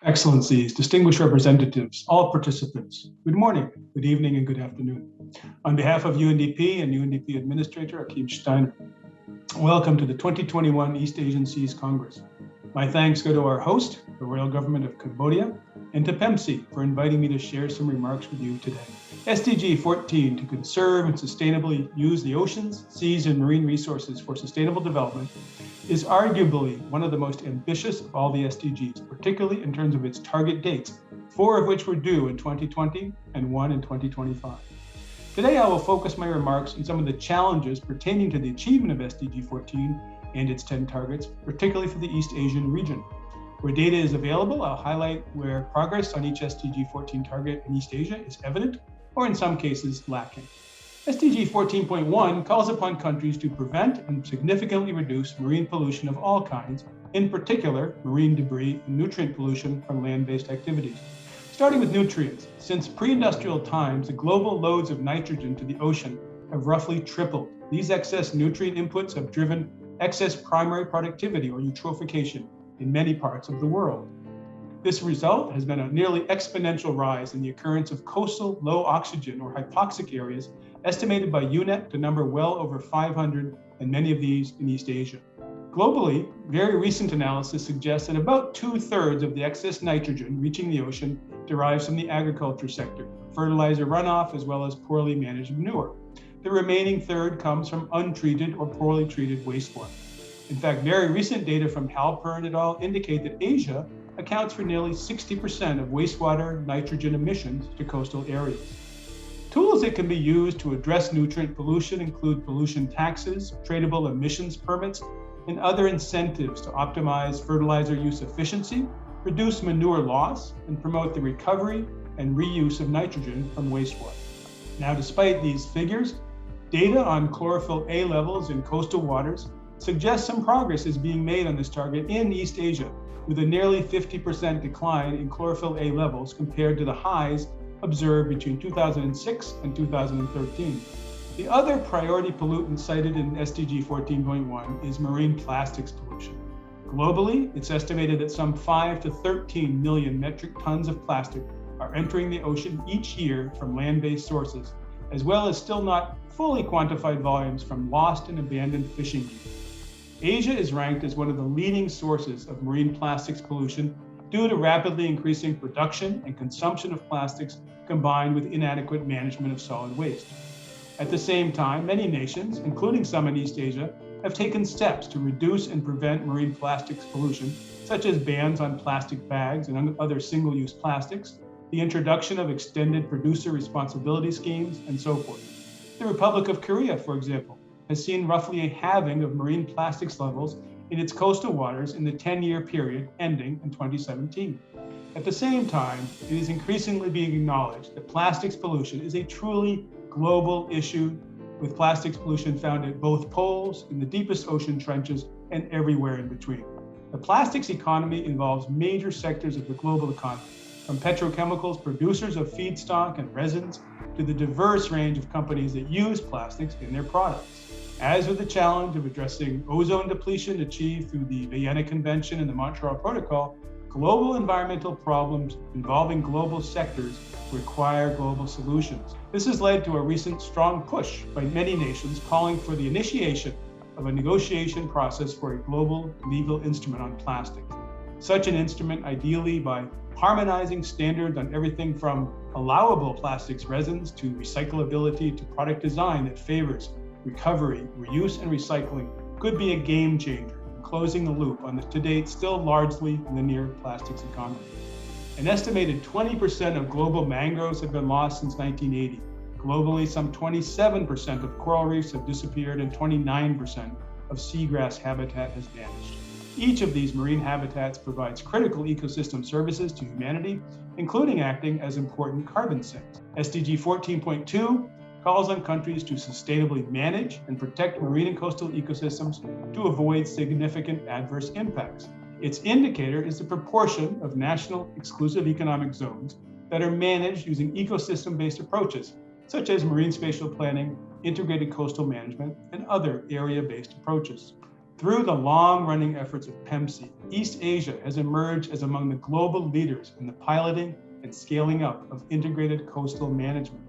Excellencies, distinguished representatives, all participants, good morning, good evening, and good afternoon. On behalf of UNDP and UNDP Administrator Akim Steiner, welcome to the 2021 East Asian Seas Congress. My thanks go to our host, the Royal Government of Cambodia, and to PEMC for inviting me to share some remarks with you today. SDG 14, to conserve and sustainably use the oceans, seas, and marine resources for sustainable development, is arguably one of the most ambitious of all the SDGs, particularly in terms of its target dates, 4 of which were due in 2020 and 1 in 2025. Today, I will focus my remarks on some of the challenges pertaining to the achievement of SDG 14 and its 10 targets, particularly for the East Asian region. Where data is available, I'll highlight where progress on each SDG 14 target in East Asia is evident, or in some cases lacking. SDG 14.1 calls upon countries to prevent and significantly reduce marine pollution of all kinds, in particular marine debris and nutrient pollution from land-based activities. Starting with nutrients, since pre-industrial times, the global loads of nitrogen to the ocean have roughly tripled. These excess nutrient inputs have driven excess primary productivity or eutrophication in many parts of the world. This result has been a nearly exponential rise in the occurrence of coastal low oxygen or hypoxic areas, estimated by UNEP to number well over 500, and many of these in East Asia. Globally, very recent analysis suggests that about 2/3 of the excess nitrogen reaching the ocean derives from the agriculture sector, fertilizer runoff, as well as poorly managed manure. The remaining third comes from untreated or poorly treated wastewater. In fact, very recent data from Halpern et al. Indicate that Asia accounts for nearly 60% of wastewater nitrogen emissions to coastal areas. Tools that can be used to address nutrient pollution include pollution taxes, tradable emissions permits, and other incentives to optimize fertilizer use efficiency, reduce manure loss, and promote the recovery and reuse of nitrogen from wastewater. Now, despite these figures, data on chlorophyll A levels in coastal waters suggests some progress is being made on this target in East Asia, with a nearly 50% decline in chlorophyll A levels compared to the highs observed between 2006 and 2013. The other priority pollutant cited in SDG 14.1 is marine plastics pollution. Globally, it's estimated that some 5 to 13 million metric tons of plastic are entering the ocean each year from land-based sources, as well as still not fully quantified volumes from lost and abandoned fishing gear. Asia is ranked as one of the leading sources of marine plastics pollution due to rapidly increasing production and consumption of plastics combined with inadequate management of solid waste. At the same time, many nations, including some in East Asia, have taken steps to reduce and prevent marine plastics pollution, such as bans on plastic bags and other single-use plastics, the introduction of extended producer responsibility schemes, and so forth. The Republic of Korea, for example, has seen roughly a halving of marine plastics levels in its coastal waters in the 10-year period ending in 2017. At the same time, it is increasingly being acknowledged that plastics pollution is a truly global issue, with plastics pollution found at both poles, in the deepest ocean trenches, and everywhere in between. The plastics economy involves major sectors of the global economy, from petrochemicals producers of feedstock and resins to the diverse range of companies that use plastics in their products. As with the challenge of addressing ozone depletion achieved through the Vienna Convention and the Montreal Protocol, global environmental problems involving global sectors require global solutions. This has led to a recent strong push by many nations calling for the initiation of a negotiation process for a global legal instrument on plastics. Such an instrument, ideally by harmonizing standards on everything from allowable plastics resins to recyclability to product design that favors recovery, reuse, and recycling, could be a game changer in closing the loop on the to date still largely linear plastics economy. An estimated 20% of global mangroves have been lost since 1980. Globally, some 27% of coral reefs have disappeared and 29% of seagrass habitat has vanished. Each of these marine habitats provides critical ecosystem services to humanity, including acting as important carbon sinks. SDG 14.2 calls on countries to sustainably manage and protect marine and coastal ecosystems to avoid significant adverse impacts. Its indicator is the proportion of national exclusive economic zones that are managed using ecosystem-based approaches, such as marine spatial planning, integrated coastal management, and other area-based approaches. Through the long-running efforts of PEMC, East Asia has emerged as among the global leaders in the piloting and scaling up of integrated coastal management.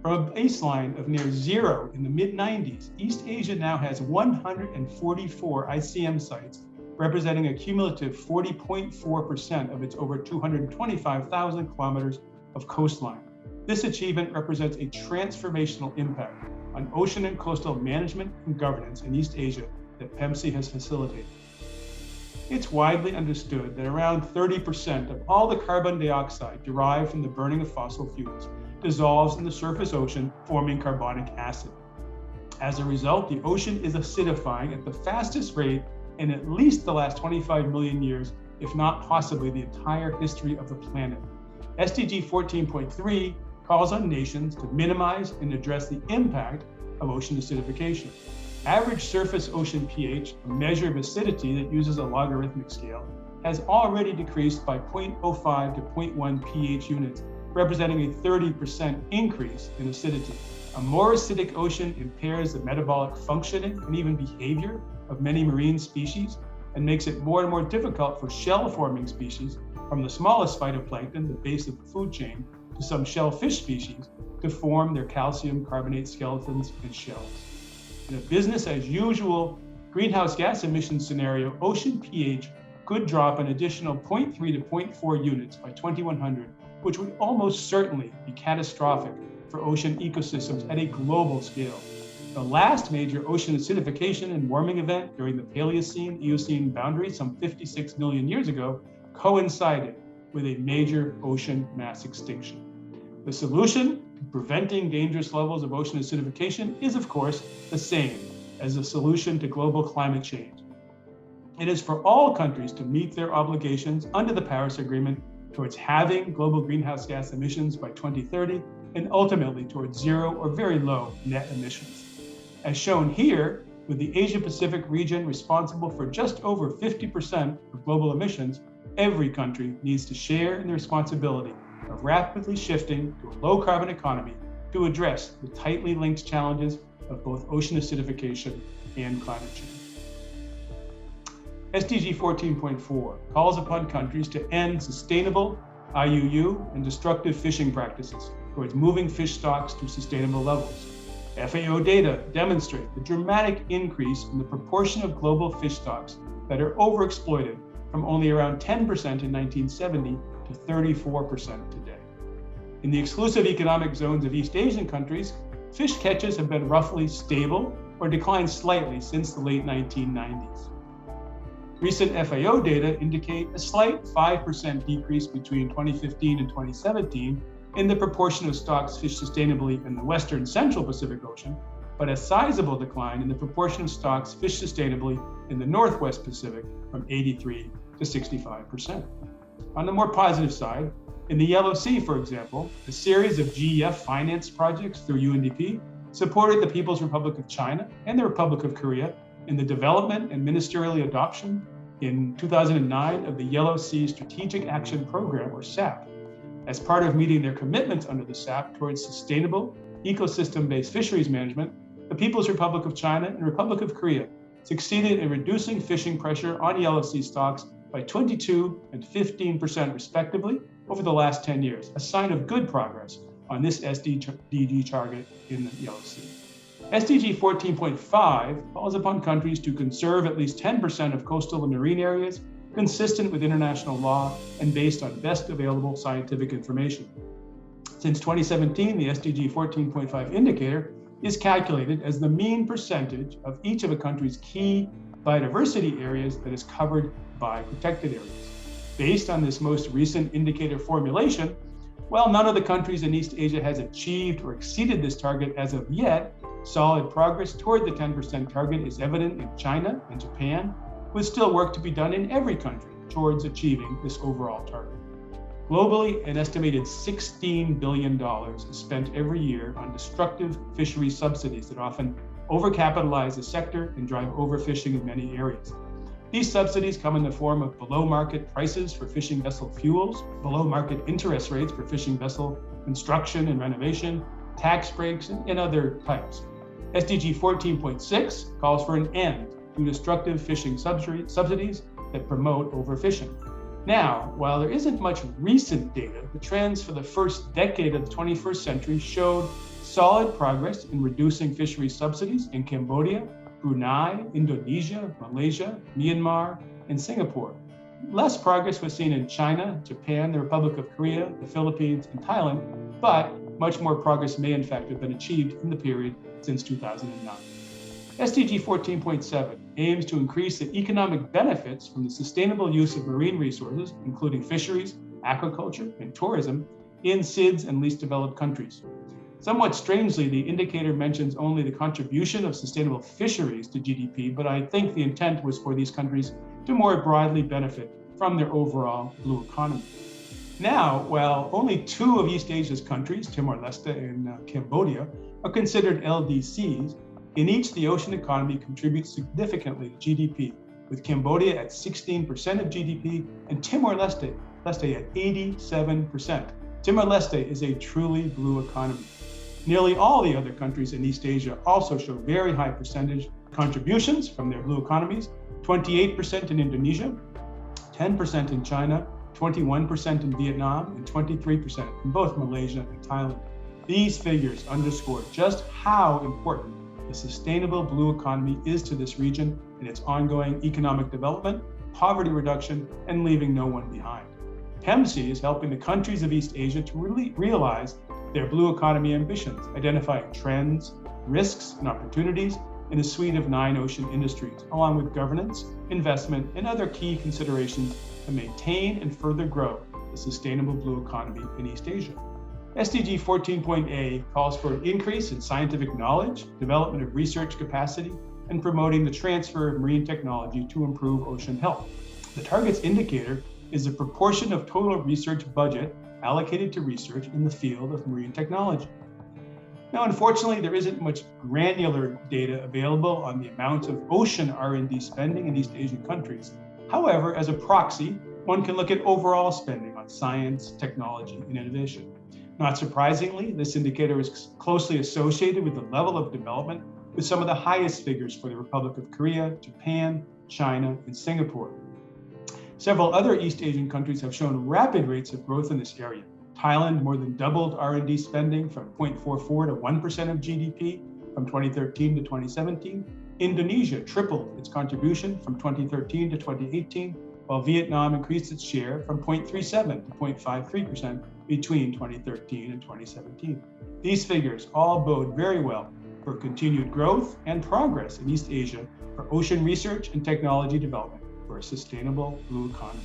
From a baseline of near zero in the mid-90s, East Asia now has 144 ICM sites, representing a cumulative 40.4% of its over 225,000 kilometers of coastline. This achievement represents a transformational impact on ocean and coastal management and governance in East Asia that PEMC has facilitated. It's widely understood that around 30% of all the carbon dioxide derived from the burning of fossil fuels dissolves in the surface ocean, forming carbonic acid. As a result, the ocean is acidifying at the fastest rate in at least the last 25 million years, if not possibly the entire history of the planet. SDG 14.3 calls on nations to minimize and address the impact of ocean acidification. Average surface ocean pH, a measure of acidity that uses a logarithmic scale, has already decreased by 0.05 to 0.1 pH units, representing a 30% increase in acidity. A more acidic ocean impairs the metabolic functioning and even behavior of many marine species and makes it more and more difficult for shell-forming species, from the smallest phytoplankton, the base of the food chain, to some shellfish species, to form their calcium carbonate skeletons and shells. In a business-as-usual greenhouse gas emission scenario, ocean pH could drop an additional 0.3 to 0.4 units by 2100, which would almost certainly be catastrophic for ocean ecosystems at a global scale. The last major ocean acidification and warming event during the Paleocene-Eocene boundary some 56 million years ago coincided with a major ocean mass extinction. The solution to preventing dangerous levels of ocean acidification is, of course, the same as the solution to global climate change. It is for all countries to meet their obligations under the Paris Agreement towards halving global greenhouse gas emissions by 2030 and ultimately towards zero or very low net emissions. As shown here, with the Asia-Pacific region responsible for just over 50% of global emissions, every country needs to share in the responsibility of rapidly shifting to a low-carbon economy to address the tightly linked challenges of both ocean acidification and climate change. SDG 14.4 calls upon countries to end sustainable IUU and destructive fishing practices towards moving fish stocks to sustainable levels. FAO data demonstrate the dramatic increase in the proportion of global fish stocks that are overexploited from only around 10% in 1970 to 34% today. In the exclusive economic zones of East Asian countries, fish catches have been roughly stable or declined slightly since the late 1990s. Recent FAO data indicate a slight 5% decrease between 2015 and 2017 in the proportion of stocks fished sustainably in the Western Central Pacific Ocean, but a sizable decline in the proportion of stocks fished sustainably in the Northwest Pacific from 83 to 65%. On the more positive side, in the Yellow Sea, for example, a series of GEF finance projects through UNDP supported the People's Republic of China and the Republic of Korea in the development and ministerial adoption in 2009 of the Yellow Sea Strategic Action Program, or SAP. As part of meeting their commitments under the SAP towards sustainable, ecosystem-based fisheries management, the People's Republic of China and Republic of Korea succeeded in reducing fishing pressure on Yellow Sea stocks by 22% and 15% respectively over the last 10 years, a sign of good progress on this SDG target in the Yellow Sea. SDG 14.5 calls upon countries to conserve at least 10% of coastal and marine areas, consistent with international law and based on best available scientific information. Since 2017, the SDG 14.5 indicator is calculated as the mean percentage of each of a country's key biodiversity areas that is covered by protected areas. Based on this most recent indicator formulation, while none of the countries in East Asia has achieved or exceeded this target as of yet, solid progress toward the 10% target is evident in China and Japan, with still work to be done in every country towards achieving this overall target. Globally, an estimated $16 billion is spent every year on destructive fishery subsidies that often overcapitalize the sector and drive overfishing in many areas. These subsidies come in the form of below-market prices for fishing vessel fuels, below-market interest rates for fishing vessel construction and renovation, tax breaks, and other types. SDG 14.6 calls for an end through destructive fishing subsidies that promote overfishing. Now, while there isn't much recent data, the trends for the first decade of the 21st century showed solid progress in reducing fisheries subsidies in Cambodia, Brunei, Indonesia, Malaysia, Myanmar, and Singapore. Less progress was seen in China, Japan, the Republic of Korea, the Philippines, and Thailand, but much more progress may in fact have been achieved in the period since 2009. SDG 14.7 aims to increase the economic benefits from the sustainable use of marine resources, including fisheries, aquaculture, and tourism, in SIDS and least developed countries. Somewhat strangely, the indicator mentions only the contribution of sustainable fisheries to GDP, but I think the intent was for these countries to more broadly benefit from their overall blue economy. Now, while only 2 of East Asia's countries, Timor-Leste and Cambodia, are considered LDCs, in each the ocean economy contributes significantly to GDP, with Cambodia at 16% of GDP and Timor-Leste at 87%. Timor-Leste is a truly blue economy. Nearly all the other countries in East Asia also show very high percentage contributions from their blue economies, 28% in Indonesia, 10% in China, 21% in Vietnam, and 23% in both Malaysia and Thailand. These figures underscore just how important the sustainable blue economy is to this region and its ongoing economic development, poverty reduction, and leaving no one behind. PEMC is helping the countries of East Asia to really realize their blue economy ambitions, identifying trends, risks, and opportunities in a suite of 9 ocean industries, along with governance, investment, and other key considerations to maintain and further grow the sustainable blue economy in East Asia. SDG 14.A calls for an increase in scientific knowledge, development of research capacity, and promoting the transfer of marine technology to improve ocean health. The target's indicator is the proportion of total research budget allocated to research in the field of marine technology. Now, unfortunately, there isn't much granular data available on the amount of ocean R&D spending in East Asian countries. However, as a proxy, one can look at overall spending on science, technology, and innovation. Not surprisingly, this indicator is closely associated with the level of development with some of the highest figures for the Republic of Korea, Japan, China, and Singapore. Several other East Asian countries have shown rapid rates of growth in this area. Thailand more than doubled R&D spending from 0.44 to 1% of GDP from 2013 to 2017. Indonesia tripled its contribution from 2013 to 2018, while Vietnam increased its share from 0.37 to 0.53% between 2013 and 2017. These figures all bode very well for continued growth and progress in East Asia for ocean research and technology development for a sustainable blue economy.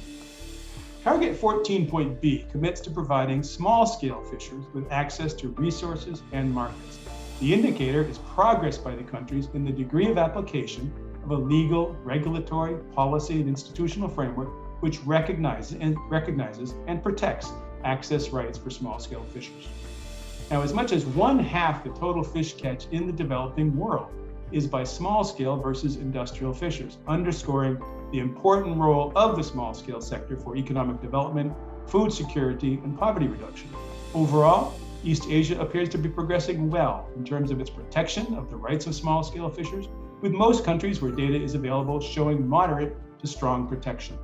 Target 14.B commits to providing small-scale fishers with access to resources and markets. The indicator is progress by the countries in the degree of application of a legal, regulatory, policy, and institutional framework which recognizes and protects access rights for small-scale fishers. Now, as much as 1/2 the total fish catch in the developing world is by small-scale versus industrial fishers, underscoring the important role of the small-scale sector for economic development, food security, and poverty reduction. Overall, East Asia appears to be progressing well in terms of its protection of the rights of small-scale fishers, with most countries where data is available showing moderate to strong protection.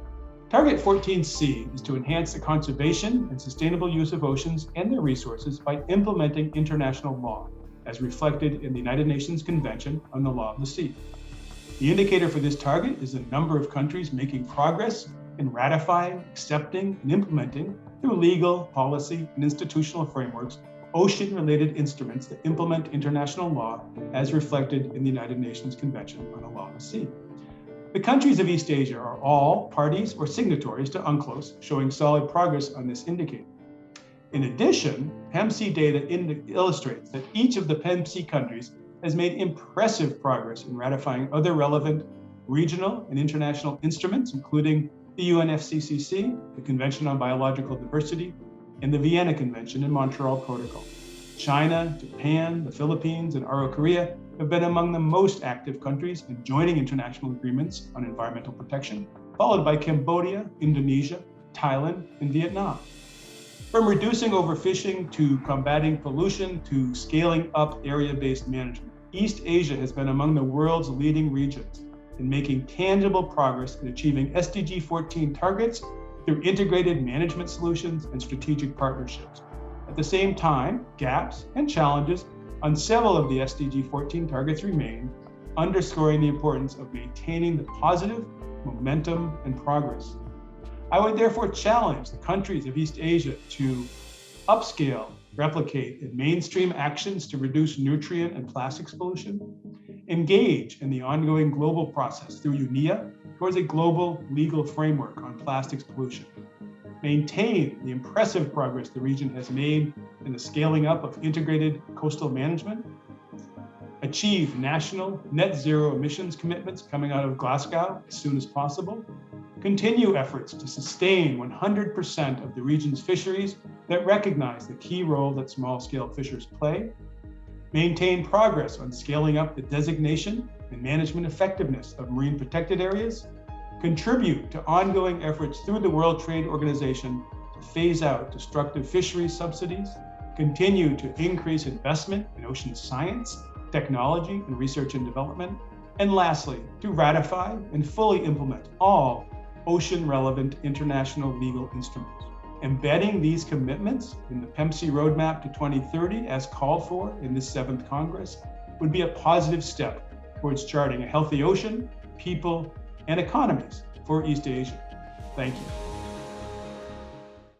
Target 14C is to enhance the conservation and sustainable use of oceans and their resources by implementing international law, as reflected in the United Nations Convention on the Law of the Sea. The indicator for this target is the number of countries making progress in ratifying, accepting, and implementing through legal, policy, and institutional frameworks ocean-related instruments that implement international law as reflected in the United Nations Convention on the Law of the Sea. The countries of East Asia are all parties or signatories to UNCLOS, showing solid progress on this indicator. In addition, PEMC data illustrates that each of the PEMC countries has made impressive progress in ratifying other relevant regional and international instruments, including the UNFCCC, the Convention on Biological Diversity, and the Vienna Convention and Montreal Protocol. China, Japan, the Philippines, and Korea have been among the most active countries in joining international agreements on environmental protection, followed by Cambodia, Indonesia, Thailand, and Vietnam. From reducing overfishing to combating pollution to scaling up area-based management, East Asia has been among the world's leading regions in making tangible progress in achieving SDG 14 targets through integrated management solutions and strategic partnerships. At the same time, gaps and challenges on several of the SDG 14 targets remain, underscoring the importance of maintaining the positive momentum and progress. I would therefore challenge the countries of East Asia to upscale, replicate, and mainstream actions to reduce nutrient and plastics pollution, engage in the ongoing global process through UNEA towards a global legal framework on plastics pollution, maintain the impressive progress the region has made in the scaling up of integrated coastal management, achieve national net zero emissions commitments coming out of Glasgow as soon as possible, continue efforts to sustain 100% of the region's fisheries that recognize the key role that small-scale fishers play, maintain progress on scaling up the designation and management effectiveness of marine protected areas, contribute to ongoing efforts through the World Trade Organization to phase out destructive fisheries subsidies, continue to increase investment in ocean science, technology, and research and development, and lastly, to ratify and fully implement all ocean-relevant international legal instruments. Embedding these commitments in the PEMC roadmap to 2030 as called for in this 7th Congress would be a positive step towards charting a healthy ocean, people, and economies for East Asia. Thank you.